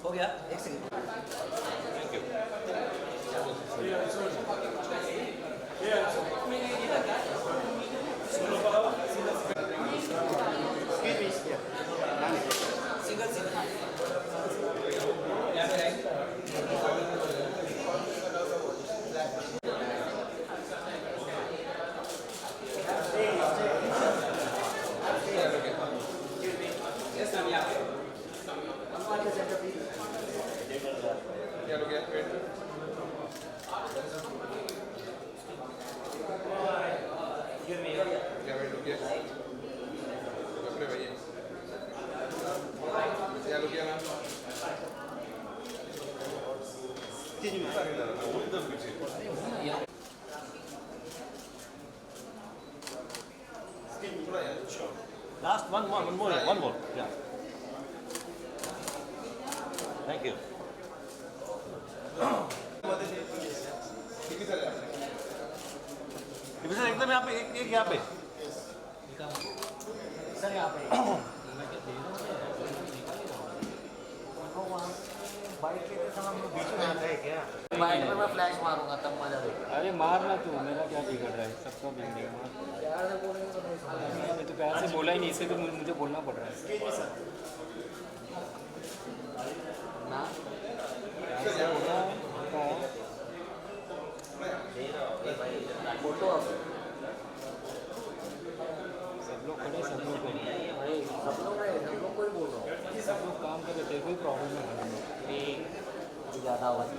हो गया, एक second. Last one more. Yeah. Thank you. Division एकदम यहाँ पे एक यहाँ पे सर यहाँ पे बाइक के समय हम लोग बीच में आते हैं क्या? बाइक में मैं फ्लैश मारूंगा तब मजा देगा। अरे मारना तू, मेरा क्या बिगड़ रहा है, सबका बिगड़ेगा। प्यार से बोलेंगे तो नहीं। मैंने तो प्यार से बोला ही नहीं, इससे तो मुझे बोलना पड़ रहा है ना फोटो सब लोग खड़े, सब लोग सब लोग कोई बोल रहा हूँ। सब लोग काम कर रहे थे, कोई प्रॉब्लम नहीं। ज़्यादा आवाज़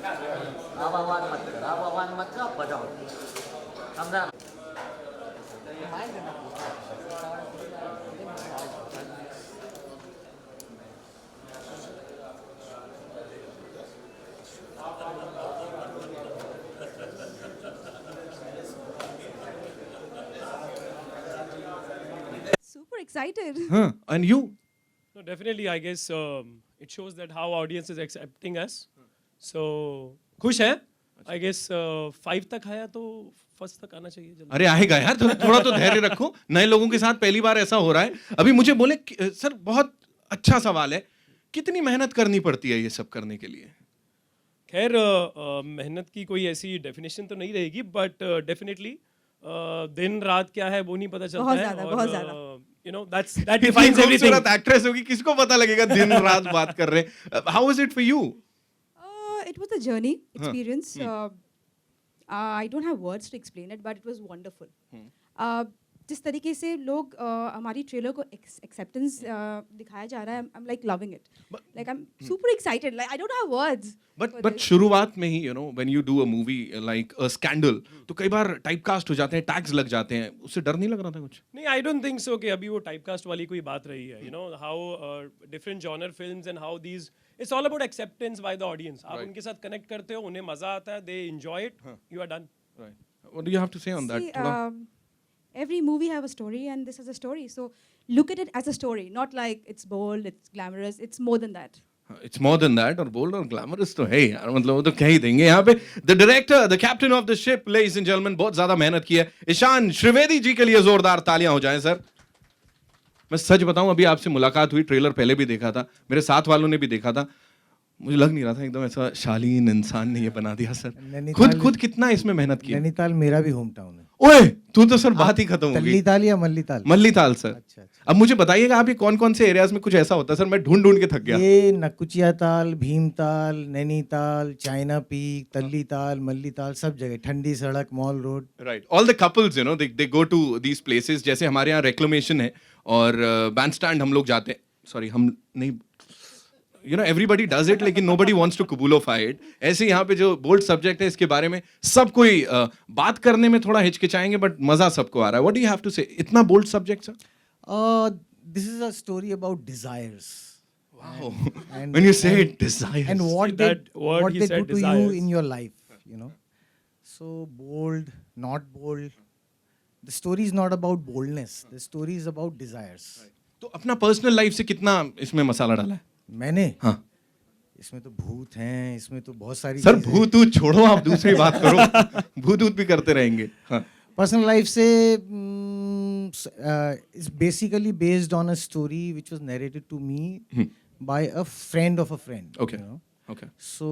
आप आवाज़ मत कर, आप आवाज़ मत कर, आप बजाओ समझा। Super excited. Huh. And you? No, definitely, I guess it shows that how audience is accepting us. So खुश है. I guess 5 तक आया तो फर्स्ट तक आना चाहिए जल्दी. अरे आएगा यार, थोड़ा तो धैर्य रखो. नए लोगों के साथ पहली बार ऐसा हो रहा है. अभी मुझे बोले सर, बहुत अच्छा सवाल है, कितनी मेहनत करनी पड़ती है ये सब करने के लिए? खैर मेहनत की कोई ऐसी डेफिनेशन तो नहीं रहेगी, बट डेफिनेटली दिन रात क्या है वो नहीं पता चलता बहुत है. ज़्यादा, बहुत ज़्यादा. You know that defines everything. खूबसूरत एक्ट्रेस होगी, किसको पता लगेगा दिन रात बात कर रहे हैं. How was it for you? It was a journey, experience. I don't have words to explain it, but it was wonderful. जिस तरीके से लोग हमारी ट्रेलर को एक्सेप्टेंस दिखाया जा रहा है, I'm like loving it. Like I'm super excited. Like I don't have words. But शुरुआत में ही, you know, when you do a movie like a scandal, तो कई बार टाइपकास्ट हो जाते हैं, टैग्स लग जाते हैं. उससे डर नहीं लग रहा था कुछ? नहीं, I don't think so कि अभी वो टाइपकास्ट वाली कोई बात रही है. You know how different genre films and how these, it's all about acceptance by the audience. आप उनके साथ कनेक्ट करते हो, उन्हें मजा आता है, they enjoy it, you are done. Right. What do you have to say on that? See, every movie have a story, and this is a story. So look at it as a story, not like it's bold, it's glamorous. It's more than that. It's more than that. और bold और glamorous तो है यार, मतलब वो तो कह ही देंगे यहाँ पे. The director, the captain of the ship, ladies and gentlemen, बहुत ज़्यादा मेहनत की है. ईशान त्रिवेदी जी के लिए जोरदार तालियां हो जाएं सर. मैं सच बताऊं, अभी आपसे मुलाकात हुई, ट्रेलर पहले भी देखा था, मेरे साथ वालों ने भी देखा था. मुझे लग नहीं रहा था एकदम ऐसा शालीन इंसान ने ये बना दिया सर. खुद कितना इसमें मेहनत की. नैनीताल मेरा भी होम टाउन है. ओए तू तो सर बात ही खत्म हो गई. तल्लीताल या मल्लीताल? मल्लीताल सर. अच्छा. अब मुझे बताइएगा आप, ये कौन कौन से एरियाज में कुछ ऐसा होता है सर? मैं ढूंढ के थक गया. ये नकुचिया ताल, भीमताल, नैनीताल, चाइना पीक, तल्लीताल, मल्लीताल, सब जगह. Thandi Sadak, Mall Road. Right. All the couples, you know, they go to these places. जैसे हमारे यहाँ रेक्लेमेशन है और बैंड स्टैंड हम लोग जाते हैं. सॉरी, हम नहीं, you know, everybody does it, लेकिन nobody wants to kubulify it. ऐसे यहाँ पे जो बोल्ड सब्जेक्ट है, इसके बारे में सब कोई बात करने में थोड़ा हिचकिचाएंगे, बट मजा सबको आ रहा है. What do you have to say? इतना bold subject sir? This is a story about desires. Wow. When you say desires. And what See, that word what he they said, do to you desires. in your life, you know. So bold, not bold. The story is not about boldness. The story is about desires. तो अपना personal life से कितना इसमें मसाला डाला है? मैंने? हाँ. इसमें तो भूत हैं, इसमें तो बहुत सारी सर भूत ऊत छोड़ो, आप दूसरी बात करो। भूत ऊत भी करते रहेंगे। हाँ पर्सनल लाइफ से it's basically based on a story which was narrated to me by a friend of a friend. Okay. Okay. So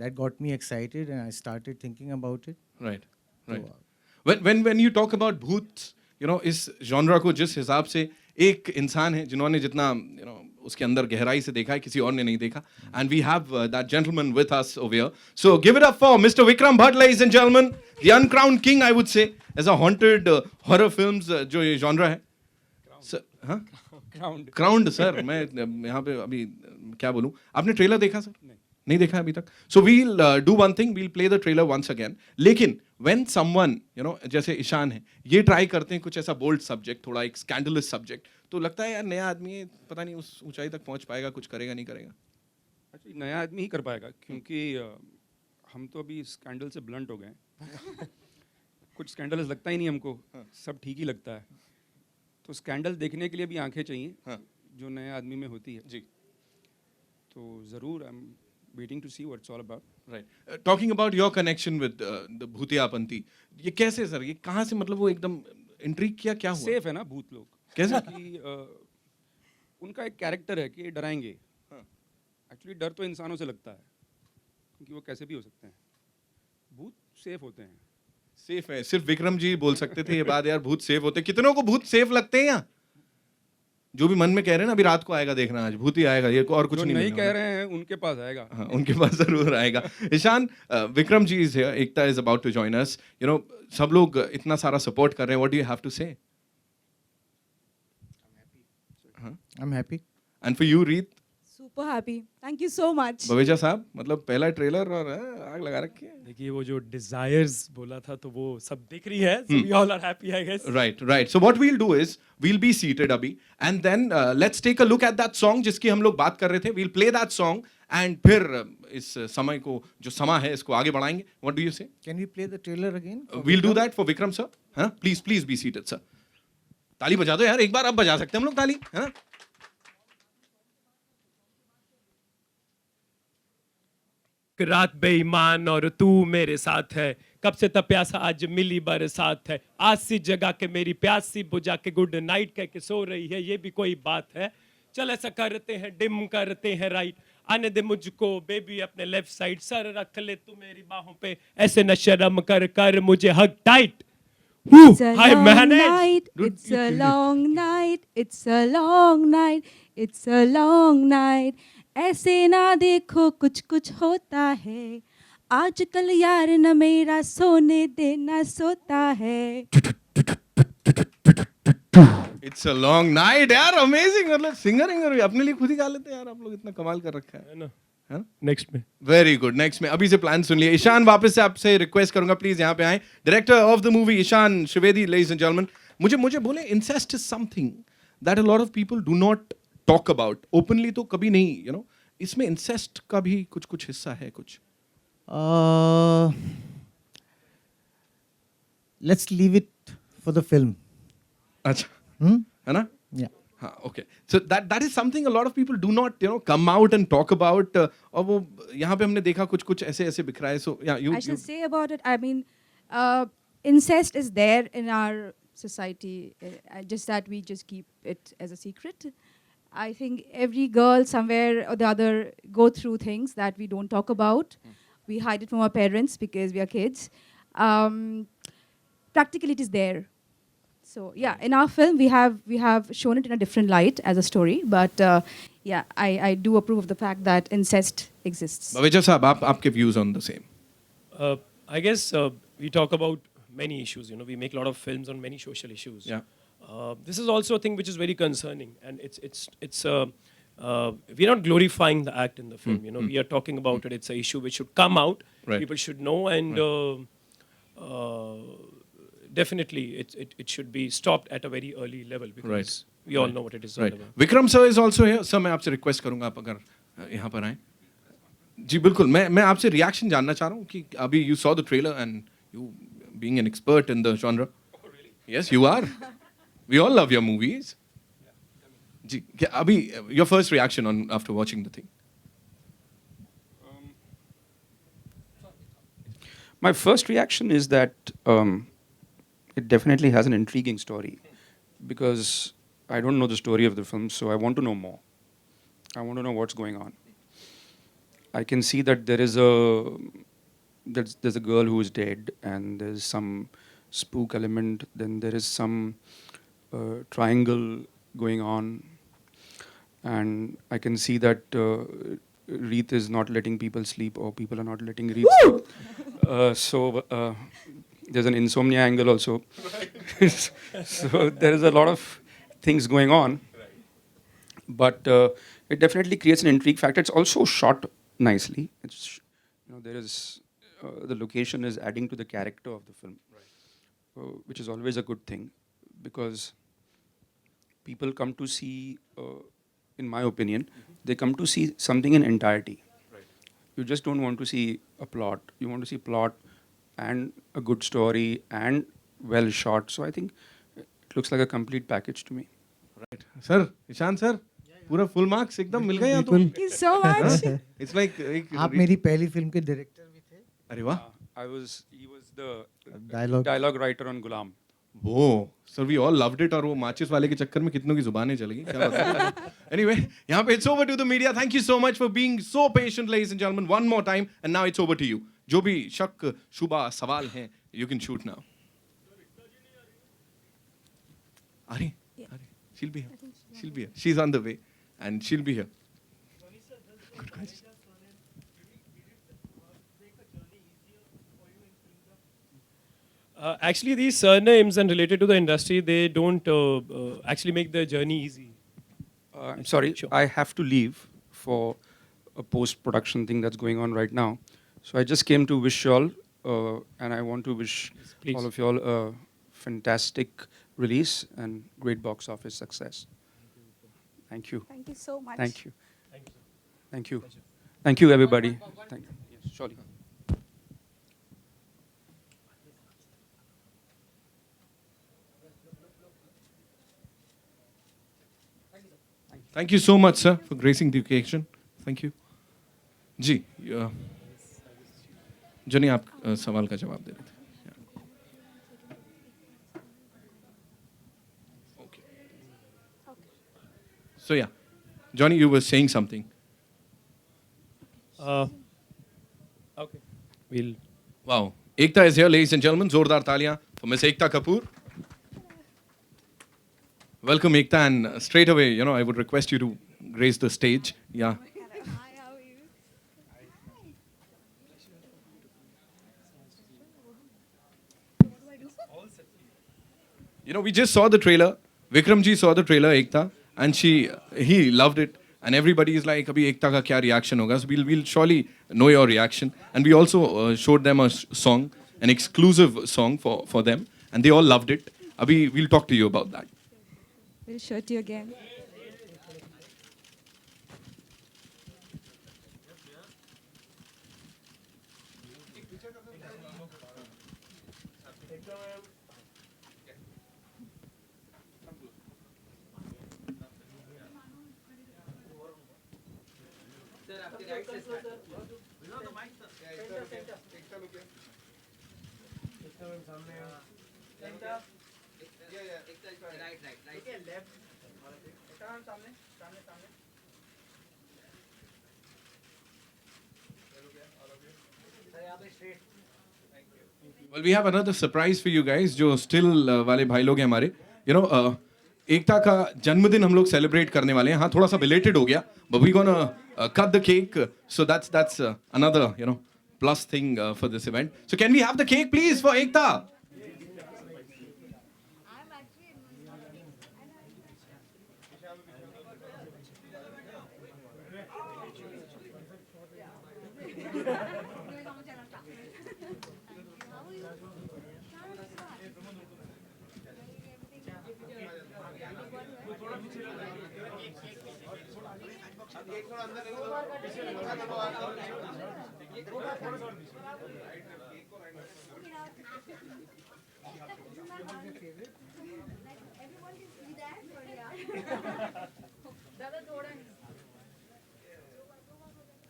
that got me excited and I started thinking about it. Right. Right. When you talk about भूत, you know, इस genre को जिस हिसाब से एक इंसान है जिन्होंने जितना you know उसके अंदर गहराई से देखा है, किसी और ने नहीं देखा, and we have that gentleman with us over here. So give it up for Mr. Vikram Bhatt, ladies and gentlemen, the uncrowned king, I would say, as a haunted horror films जो ये genre है. Sir, हाँ? Crowned sir, मैं यहाँ पे अभी क्या बोलूँ? आपने ट्रेलर देखा सर? नहीं देखा अभी तक. So we'll do one thing, we'll play the trailer once again. लेकिन when someone, you know, जैसे ईशान है, ये ट्राई करते हैं कुछ ऐसा बोल्ड सब्जेक्ट, थोड़ा एक स्कैंडलस सब्जेक्ट, तो लगता है यार नया आदमी है, पता नहीं उस ऊंचाई तक पहुंच पाएगा, कुछ करेगा नहीं करेगा. एक्चुअली नया आदमी ही कर पाएगा क्योंकि हम तो अभी स्कैंडल से ब्लंट हो गए हैं. कुछ स्कैंडल्स लगता ही नहीं हमको, सब ठीक ही लगता है. तो स्कैंडल देखने के लिए भी आंखें चाहिए जो नए आदमी में होती है. जी. तो ज़रूर I am waiting to see what's all about. Right. Talking about your connection with the भूतियापंथी, ये कैसे सर, ये कहाँ से, मतलब वो एकदम इंट्रिग किया, क्या हुआ? सेफ है ना भूत लोग, कैसे? कि उनका एक कैरेक्टर है कि ये डराएंगे. एक्चुअली डर तो इंसानों से लगता है क्योंकि वो कैसे भी हो सकते हैं. भूत सेफ होते हैं. सेफ है, सिर्फ विक्रम जी बोल सकते थे ये बात यार, भूत सेफ होते. कितनों को भूत सेफ लगते हैं यहाँ? जो भी मन में कह रहे हैं ना, अभी रात को आएगा देखना, आज भूत ही आएगा, ये और कुछ नहीं कह रहे हैं उनके पास आएगा. हाँ, उनके पास जरूर आएगा. Ishaan, Vikram ji is here, Ekta is about to join us. You know, सब लोग इतना सारा सपोर्ट कर रहे हैं, what do you have to say? I'm happy. And for you Reet? Super happy. Thank you so much. Baweja साहब, मतलब पहला ट्रेलर और आग लगा रखी है. देखिए वो जो डिजायर्स बोला था तो वो सब दिख रही है. So we all are happy, I guess. Right. So what we'll do is we'll be seated अभी, and then let's take a look at that song जिसकी हम लोग बात कर रहे थे. We'll play that song and फिर इस समय को, जो समा है, इसको आगे बढ़ाएंगे. What do you say? Can we play the trailer again? We'll do that for Vikram sir. हाँ, please be seated sir. ताली बजा दो यार एक बार, अब बजा सकते हैं हम लोग ताली, है ना? रात बेईमान और तू मेरे साथ है, कब से तप्यासा आज मिली बरसात है, आज सी जगह के मेरी प्यास सी बुझा के गुड नाइट कह के सो रही है, ये भी कोई बात है? चल ऐसा करते हैं, डिम करते हैं राइट, आने दे मुझको बेबी अपने लेफ्ट साइड, सर रख ले तू मेरी बाहों पे, ऐसे न शर्म कर कर मुझे हग tight. It's a I long managed. night. It's a long night. It's a long night. It's a long night. ऐसे ना देखो कुछ कुछ होता है, आजकल यार न मेरा सोने देना सोता है. It's a long night यार, अमेजिंग. मतलब सिंगर अपने लिए खुद ही गा लेते हैं यार, आप लोग इतना कमाल कर रखा है ना. हाँ? नेक्स्ट में वेरी गुड. नेक्स्ट में अभी से प्लान सुन लिया. ईशान, वापस से आपसे रिक्वेस्ट करूंगा, प्लीज यहाँ पे आए. Director of the movie Ishaan Trivedi, ladies and gentleman. मुझे बोले, incest is something that a lot of people do not talk about openly, तो कभी नहीं, यू नो, इसमें इंसेस्ट का भी कुछ हिस्सा है कुछ? Let's leave it for the film. अच्छा, है ना? Yeah. हाँ, okay. So that is something a lot of people do not, you know, come out and talk about. और वो यहाँ पे हमने देखा कुछ ऐसे बिखरा है. So yeah, I should say about it. I mean, incest is there in our society, just that we just keep it as a secret. I think every girl somewhere or the other go through things that we don't talk about. We hide it from our parents because we are kids. Practically, it is there. So yeah, in our film we have shown it in a different light as a story, but yeah, I do approve of the fact that incest exists. Baweja साहब, आपके views on the same? I guess we talk about many issues. You know, we make a lot of films on many social issues. Yeah. This is also a thing which is very concerning, and it's we're not glorifying the act in the film. You know, we are talking about it. It's an issue which should come out. Right. People should know, and definitely it should be stopped at a very early level because Right. we all know what it is all Right. about. Vikram sir is also here. Sir, मैं आपसे request करूंगा, आप अगर यहाँ पर आए. जी बिल्कुल, मैं आपसे रिएक्शन जानना चाह रहा हूँ कि अभी you saw the trailer and you being an expert in the genre. Oh, really? Yes, you are. We all love your movies. जी, क्या अभी your first reaction on after watching the thing? My first reaction is that it definitely has an intriguing story because I don't know the story of the film, so I want to know more. I want to know what's going on. I can see that there's a girl who is dead, and there's some spook element. Then there is some triangle going on, and I can see that Reet is not letting people sleep, or people are not letting Reet sleep. So there's an insomnia angle also. So there is a lot of things going on, but it definitely creates an intrigue factor. It's also shot nicely. It's, there is the location is adding to the character of the film, which is always a good thing, because people come to see, in my opinion, they come to see something in entirety. You just don't want to see a plot. You want to see plot and a good story and well shot. So I think it looks like a complete package to me. Right. Sir, Ishan sir, पूरा full marks एकदम मिल गए यहाँ तो. Thank you so much. It's like आप मेरी पहली film के director भी थे. अरे वाह. He was the Dialogue writer on Gulam. वो sir we all loved it और वो माचिस वाले के चक्कर में कितनों की जुबानें चली गई क्या बात है. एनीवे यहाँ पे it's over to the media. Thank you so much for being so patient ladies and gentleman. One more time and now it's over to you. जो भी शक शुबा सवाल हैं यू कैन शूट नाउ. अरे she'll be here. She's on the way and she'll be here. Good question. Actually, these surnames and related to the industry, they don't actually make the journey easy. I'm sorry, Sure. I have to leave for a post-production thing that's going on right now. So I just came to wish you all, and I want to wish please. all of you all a fantastic release and great box office success. Thank you. Thank you so much. Thank you. Thank you. Thank you, everybody. Thank you. Yes, surely. Thank you so much, sir, for gracing the occasion. Thank you. जी जनी आप सवाल का जवाब दे रहे थे. Okay. So yeah, Johnny, you were saying something. Okay. We'll. Wow. Ekta is here, ladies and gentlemen. Zordar taliyan for Miss Ekta Kapoor. Welcome, Ekta, and straight away, I would request you to grace the stage. Yeah. We just saw the trailer. Vikramji saw the trailer, Ekta, and he loved it. And everybody is like, "Abhi Ekta ka kya reaction hoga?" So we'll surely know your reaction. And we also showed them a song, an exclusive song for them, and they all loved it. Abhi we'll talk to you about that. We'll shoot you again. Well, we have another surprise for you guys. जो still वाले भाई लोग हैं हमारे, एकता का जन्मदिन हम लोग celebrate करने वाले हैं. हाँ, थोड़ा सा belated हो गया, but we gonna cut the cake. So that's another plus thing for this event. So can we have the cake, please, for Ekta?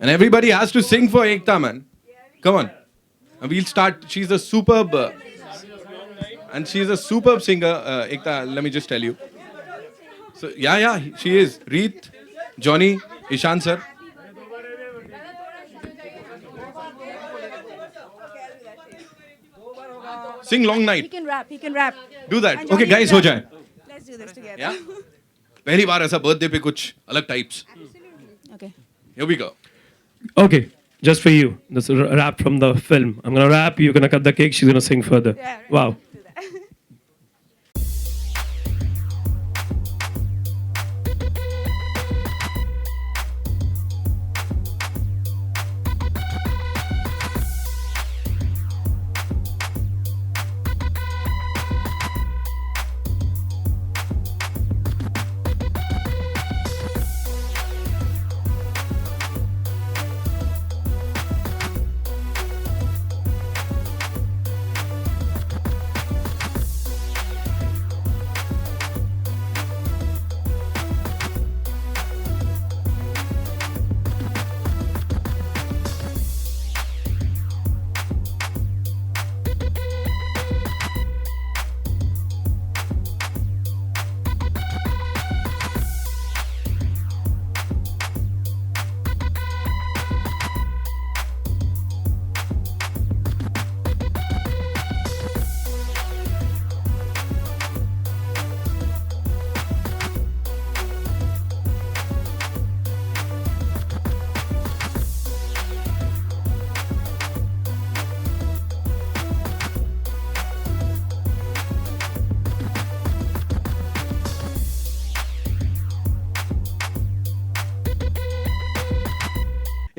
And everybody has to sing for Ekta, man. Come on. We'll start. She's a superb, and she's a superb singer. Ekta, let me just tell you. So yeah, she is. Reet, Johnny, Ishan sir. Sing Long Night. He can rap. He can rap. Do that. And Okay, Johnny guys, can हो rap. जाए. Let's do this together. Yeah. पहली बार ऐसा birthday पे कुछ अलग types. Okay. Here we go. Okay, just for you. This is a rap from the film. I'm gonna rap, you're gonna cut the cake, she's gonna sing further. Yeah, right. Wow. Do that.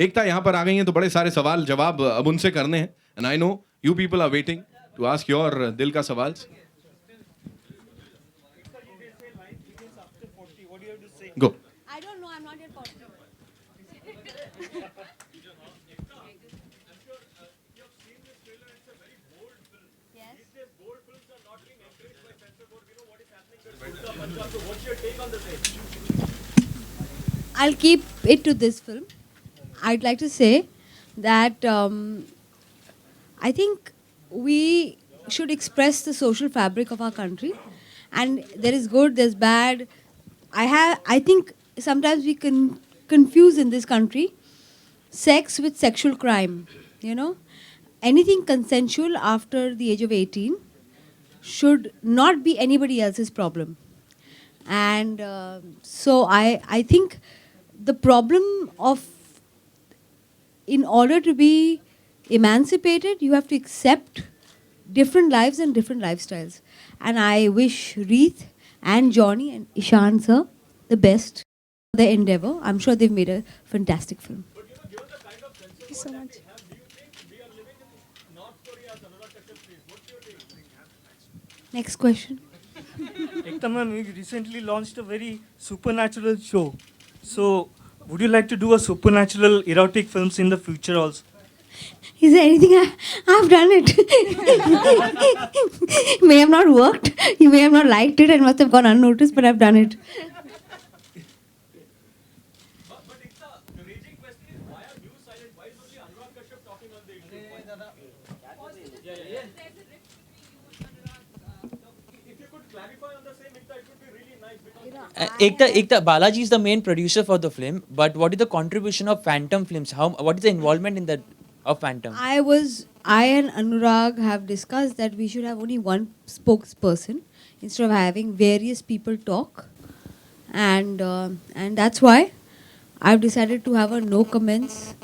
एकता यहाँ पर आ गई हैं तो बड़े सारे सवाल जवाब अब उनसे करने हैं. And I know you people are waiting to ask your दिल का सवाल. Go. I don't know. I'm not yet 40. Yes. I'll keep it to this film. I'd like to say that I think we should express the social fabric of our country, and there is good, there's bad. I think sometimes we can confuse in this country sex with sexual crime. You know, anything consensual after the age of 18 should not be anybody else's problem. And so I think the problem of, in order to be emancipated, you have to accept different lives and different lifestyles. And I wish Reet and Johnny and Ishan sir the best for their endeavor. I'm sure they've made a fantastic film. Thank you so much. Next question. Ekta ma'am, you recently launched a very supernatural show. So, would you like to do a supernatural erotic films in the future also? Is there anything I've done it? May have not worked. You may have not liked it and must have gone unnoticed, but I've done it. Ekta, Balaji is the main producer for the film, but what is the contribution of Phantom Films? What is the involvement in that of Phantom? I and Anurag have discussed that we should have only one spokesperson instead of having various people talk, and that's why I've decided to have a no comments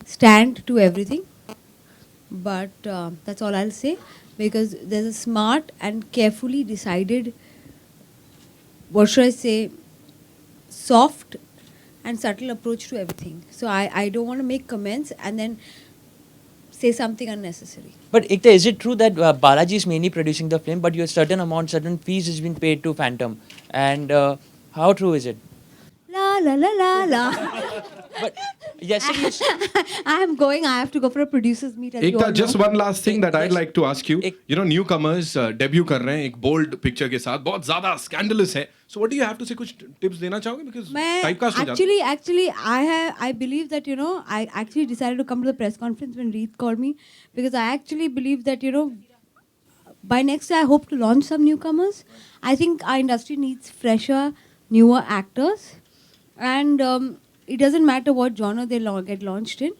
stand to everything. But that's all I'll say, because there's a smart and carefully decided, what should I say, soft and subtle approach to everything. So I don't want to make comments and then say something unnecessary. But Ekta, is it true that Balaji is mainly producing the film, but your certain fees has been paid to Phantom? And how true is it? La la la la la. But yesterday you I am going. I have to go for a producers meet. As you Ekta, all just know. one last thing that I'd yes. like to ask you. You know, newcomers debut कर रहे हैं एक bold picture के साथ, बहुत ज़्यादा scandalous है. So what do you have to say? कुछ tips देना चाहोगे? Because typecast हो जाता है. actually I believe that I actually decided to come to the press conference when Reet called me because I actually believe that by next year I hope to launch some newcomers. I think our industry needs fresher, newer actors, and it doesn't matter what genre they get launched in.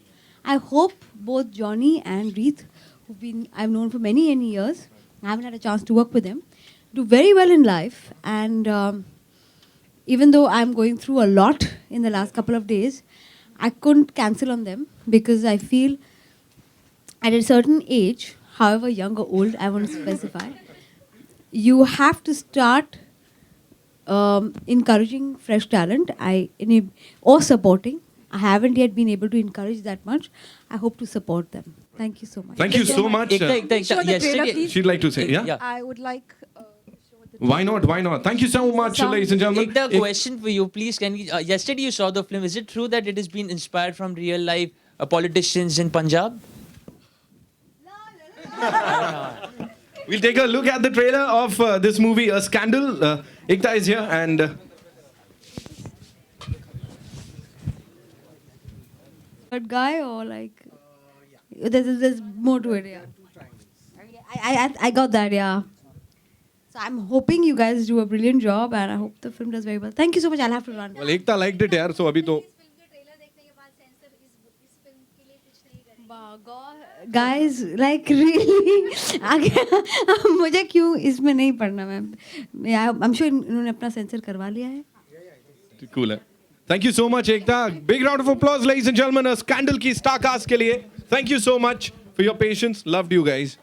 I hope both Johnny and Reet, I've known for many years, I haven't had a chance to work with them, do very well in life. And even though I'm going through a lot in the last couple of days, I couldn't cancel on them because I feel at a certain age, however young or old, I want to specify, you have to start encouraging fresh talent or supporting. I haven't yet been able to encourage that much. I hope to support them. Thank you so much. Thank you so much. Ekta, Show the trailer, yesterday please. She'd like to say, yeah? Yeah. I would like. Why not? Why not? Thank you so much, ladies and gentlemen. Ekta, question for you, please. Can you, yesterday you saw the film. Is it true that it has been inspired from real life politicians in Punjab? We'll take a look at the trailer of this movie, A Scandal. Ekta is here and... Third guy or like. There's more to it, yeah. I got that, yeah. So I'm hoping you guys do a brilliant job and I hope the film does very well. Thank you so much. I'll have to run. Well, Ekta liked it, yaar. So abhi to... Guys, like really, मुझे क्यों इसमें नहीं पढ़ना ma'am? I'm sure इन्होंने अपना sensor करवा लिया है. Cool hai. Thank you so much, Ekta. Big round of applause, ladies and gentlemen. A Scandal ki star cast ke liye. Thank you so much for your patience. Loved you guys.